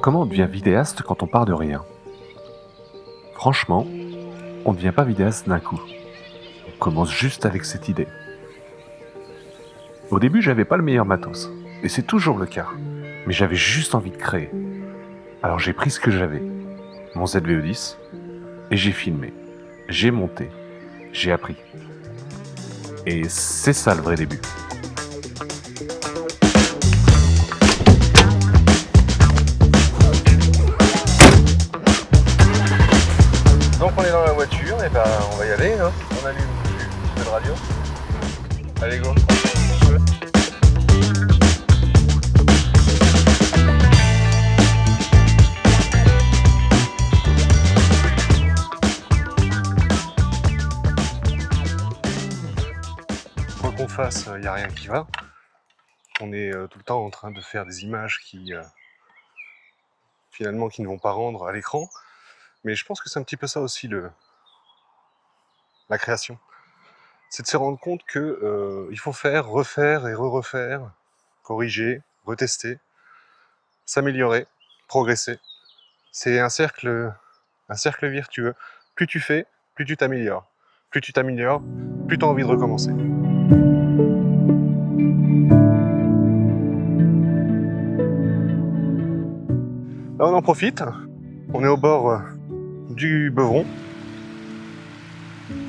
Comment on devient vidéaste quand on part de rien? Franchement, on ne devient pas vidéaste d'un coup. On commence juste avec cette idée. Au début, j'avais pas le meilleur matos, et c'est toujours le cas. Mais j'avais juste envie de créer. Alors j'ai pris ce que j'avais, mon ZVE10, et j'ai filmé, j'ai monté, j'ai appris. Et c'est ça le vrai début. Donc on est dans la voiture, et ben on va y aller, hein. On allume un peu de radio. Allez go. Quoi qu'on fasse, il n'y a rien qui va. On est tout le temps en train de faire des images qui finalement qui ne vont pas rendre à l'écran. Mais je pense que c'est un petit peu ça aussi la création. C'est de se rendre compte que il faut faire, refaire et re-refaire, corriger, retester, s'améliorer, progresser. C'est un cercle virtueux. Plus tu fais, plus tu t'améliores. Plus tu t'améliores, plus tu as envie de recommencer. Là, on en profite. On est au bord du Beuvron,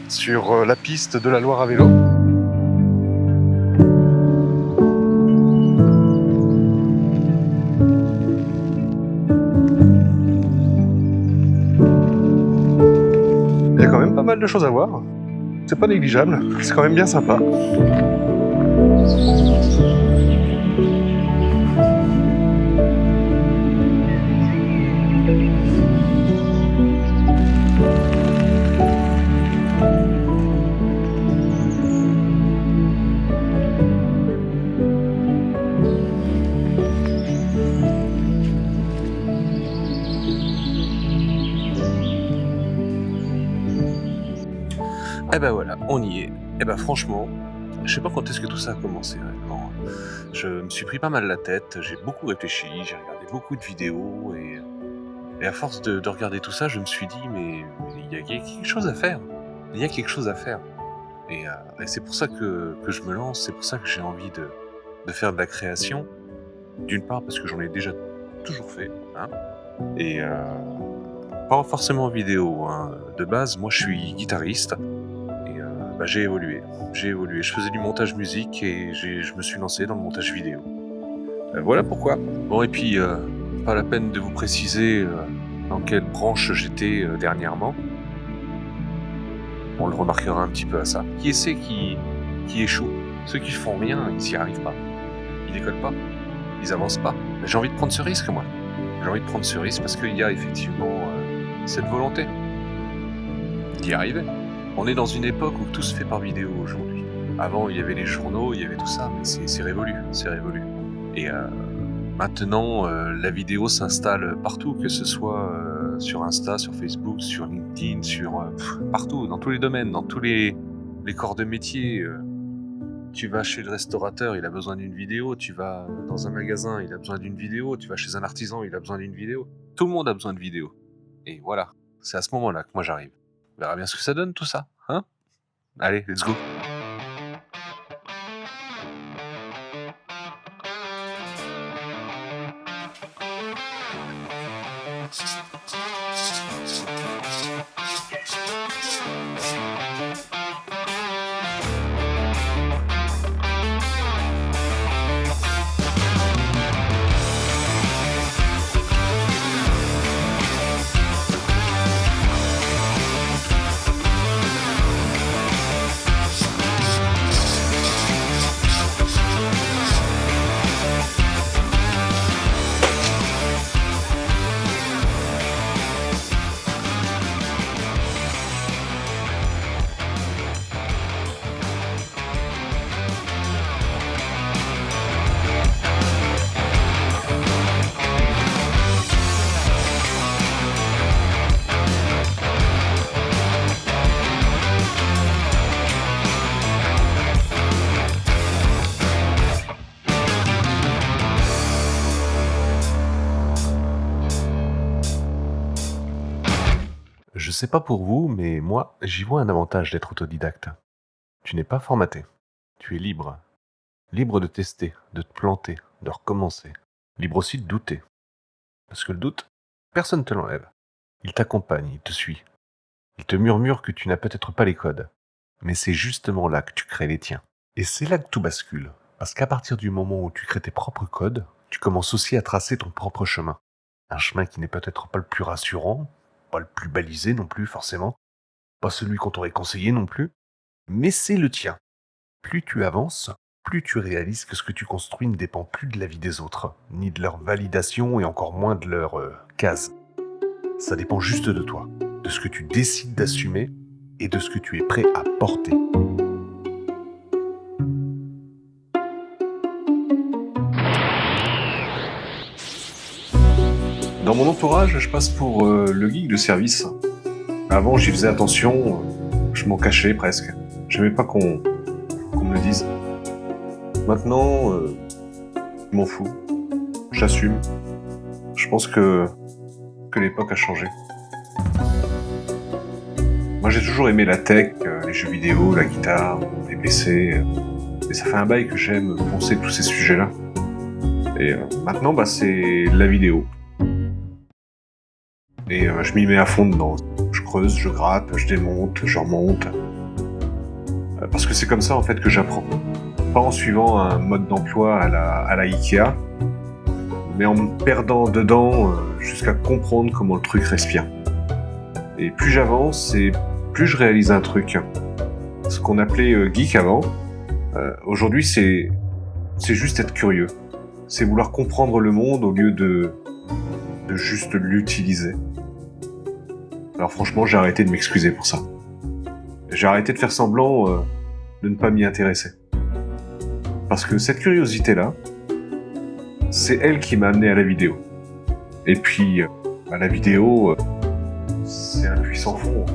sur la piste de la Loire à vélo. Il y a quand même pas mal de choses à voir. C'est pas négligeable, c'est quand même bien sympa. Eh ben voilà, on y est. Eh ben franchement, je sais pas quand est-ce que tout ça a commencé réellement. Je me suis pris pas mal la tête, j'ai beaucoup réfléchi, j'ai regardé beaucoup de vidéos et à force de regarder tout ça, je me suis dit mais il y a quelque chose à faire. Il y a quelque chose à faire. Et c'est pour ça que je me lance, c'est pour ça que j'ai envie de faire de la création. D'une part parce que j'en ai déjà toujours fait, hein, et pas forcément en vidéo, hein. De base, moi je suis guitariste. J'ai évolué. Je faisais du montage musique et je me suis lancé dans le montage vidéo. Voilà pourquoi. Bon, et puis, pas la peine de vous préciser dans quelle branche j'étais dernièrement. On le remarquera un petit peu à ça. Qui est-ce qui échoue? Ceux qui font rien, ils n'y arrivent pas. Ils décollent pas. Ils avancent pas. Mais j'ai envie de prendre ce risque, moi. J'ai envie de prendre ce risque parce qu'il y a effectivement cette volonté d'y arriver. On est dans une époque où tout se fait par vidéo aujourd'hui. Avant, il y avait les journaux, il y avait tout ça, mais c'est révolu, c'est révolu. Et maintenant, la vidéo s'installe partout, que ce soit sur Insta, sur Facebook, sur LinkedIn, partout, dans tous les domaines, dans tous les corps de métier. Tu vas chez le restaurateur, il a besoin d'une vidéo. Tu vas dans un magasin, il a besoin d'une vidéo. Tu vas chez un artisan, il a besoin d'une vidéo. Tout le monde a besoin de vidéo. Et voilà, c'est à ce moment-là que moi j'arrive. On verra bien ce que ça donne tout ça, hein? Allez, let's go! sais pas pour vous, mais moi, j'y vois un avantage d'être autodidacte. Tu n'es pas formaté. Tu es libre. Libre de tester, de te planter, de recommencer. Libre aussi de douter. Parce que le doute, personne ne te l'enlève. Il t'accompagne, il te suit. Il te murmure que tu n'as peut-être pas les codes. Mais c'est justement là que tu crées les tiens. Et c'est là que tout bascule. Parce qu'à partir du moment où tu crées tes propres codes, tu commences aussi à tracer ton propre chemin. Un chemin qui n'est peut-être pas le plus rassurant, pas le plus balisé non plus forcément, pas celui qu'on t'aurait conseillé non plus, mais c'est le tien. Plus tu avances, plus tu réalises que ce que tu construis ne dépend plus de l'avis des autres, ni de leur validation et encore moins de leur case. Ça dépend juste de toi, de ce que tu décides d'assumer et de ce que tu es prêt à porter. Dans mon entourage, je passe pour le geek de service. Avant, j'y faisais attention, je m'en cachais presque. J'aimais pas qu'on me le dise. Maintenant, je m'en fous. J'assume. Je pense que l'époque a changé. Moi, j'ai toujours aimé la tech, les jeux vidéo, la guitare, les PC. Et ça fait un bail que j'aime penser tous ces sujets-là. Et maintenant, c'est la vidéo. Et je m'y mets à fond dedans. Je creuse, je gratte, je démonte, je remonte. Parce que c'est comme ça en fait que j'apprends. Pas en suivant un mode d'emploi à la Ikea, mais en me perdant dedans jusqu'à comprendre comment le truc respire. Et plus j'avance et plus je réalise un truc. Ce qu'on appelait geek avant, aujourd'hui c'est juste être curieux. C'est vouloir comprendre le monde au lieu de juste l'utiliser. Alors franchement, j'ai arrêté de m'excuser pour ça. J'ai arrêté de faire semblant de ne pas m'y intéresser. Parce que cette curiosité-là, c'est elle qui m'a amené à la vidéo. Et puis, la vidéo, c'est un puissant fond.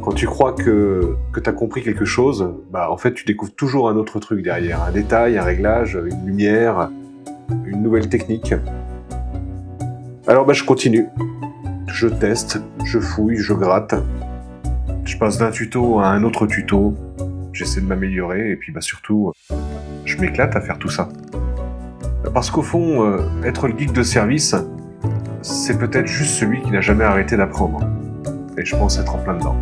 Quand tu crois que tu as compris quelque chose, en fait, tu découvres toujours un autre truc derrière. Un détail, un réglage, une lumière, une nouvelle technique. Alors, je continue. Je teste, je fouille, je gratte. Je passe d'un tuto à un autre tuto. J'essaie de m'améliorer et puis surtout, je m'éclate à faire tout ça. Parce qu'au fond, être le geek de service, c'est peut-être juste celui qui n'a jamais arrêté d'apprendre. Et je pense être en plein dedans.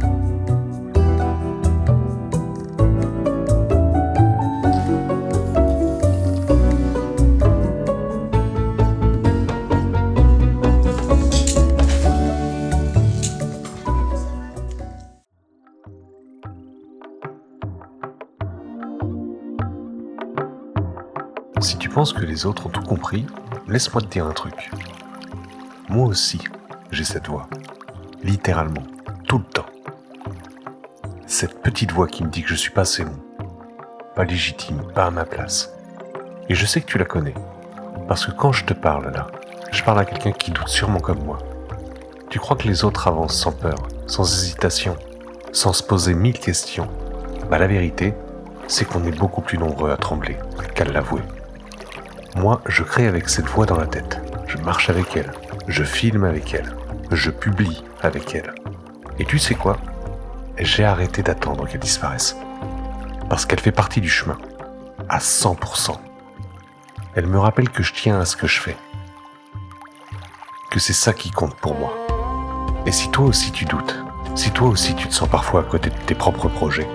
Si tu penses que les autres ont tout compris, laisse-moi te dire un truc. Moi aussi, j'ai cette voix. Littéralement, tout le temps. Cette petite voix qui me dit que je suis pas assez bon, pas légitime, pas à ma place. Et je sais que tu la connais. Parce que quand je te parle là, je parle à quelqu'un qui doute sûrement comme moi. Tu crois que les autres avancent sans peur, sans hésitation, sans se poser 1000 questions. La vérité, c'est qu'on est beaucoup plus nombreux à trembler qu'à l'avouer. Moi, je crée avec cette voix dans la tête. Je marche avec elle. Je filme avec elle. Je publie avec elle. Et tu sais quoi ? J'ai arrêté d'attendre qu'elle disparaisse. Parce qu'elle fait partie du chemin. À 100%. Elle me rappelle que je tiens à ce que je fais. Que c'est ça qui compte pour moi. Et si toi aussi tu doutes, si toi aussi tu te sens parfois à côté de tes propres projets,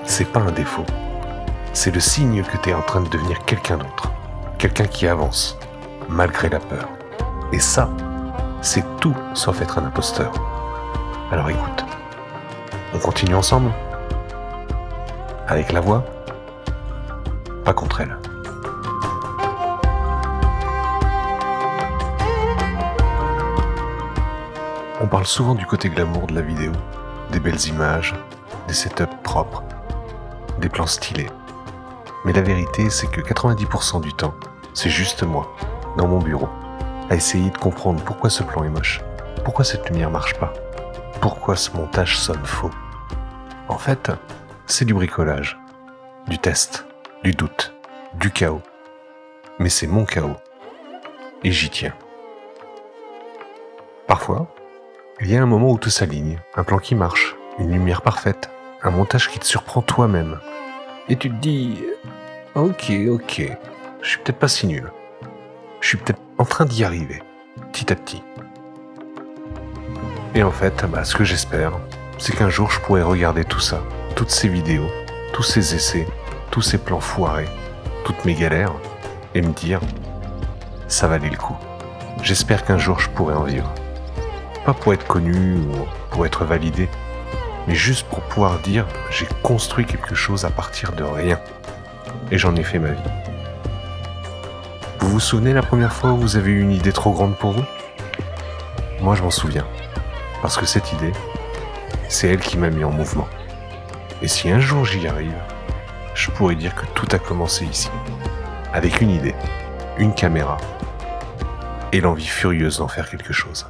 c'est pas un défaut. C'est le signe que tu es en train de devenir quelqu'un d'autre. Quelqu'un qui avance, malgré la peur. Et ça, c'est tout sauf être un imposteur. Alors écoute, on continue ensemble ? Avec la voix ? Pas contre elle. On parle souvent du côté glamour de la vidéo, des belles images, des setups propres, des plans stylés. Mais la vérité, c'est que 90% du temps, c'est juste moi, dans mon bureau, à essayer de comprendre pourquoi ce plan est moche, pourquoi cette lumière marche pas, pourquoi ce montage sonne faux. En fait, c'est du bricolage, du test, du doute, du chaos. Mais c'est mon chaos. Et j'y tiens. Parfois, Il y a un moment où tout s'aligne, un plan qui marche, une lumière parfaite, un montage qui te surprend toi-même. Et tu te dis, ok, je suis peut-être pas si nul. Je suis peut-être en train d'y arriver, petit à petit. Et en fait, ce que j'espère, c'est qu'un jour je pourrai regarder tout ça, toutes ces vidéos, tous ces essais, tous ces plans foirés, toutes mes galères, et me dire, ça valait le coup. J'espère qu'un jour je pourrai en vivre. Pas pour être connu ou pour être validé, mais juste pour pouvoir dire, j'ai construit quelque chose à partir de rien. Et j'en ai fait ma vie. Vous vous souvenez la première fois où vous avez eu une idée trop grande pour vous ? Moi je m'en souviens. Parce que cette idée, c'est elle qui m'a mis en mouvement. Et si un jour j'y arrive, je pourrais dire que tout a commencé ici. Avec une idée, une caméra, et l'envie furieuse d'en faire quelque chose.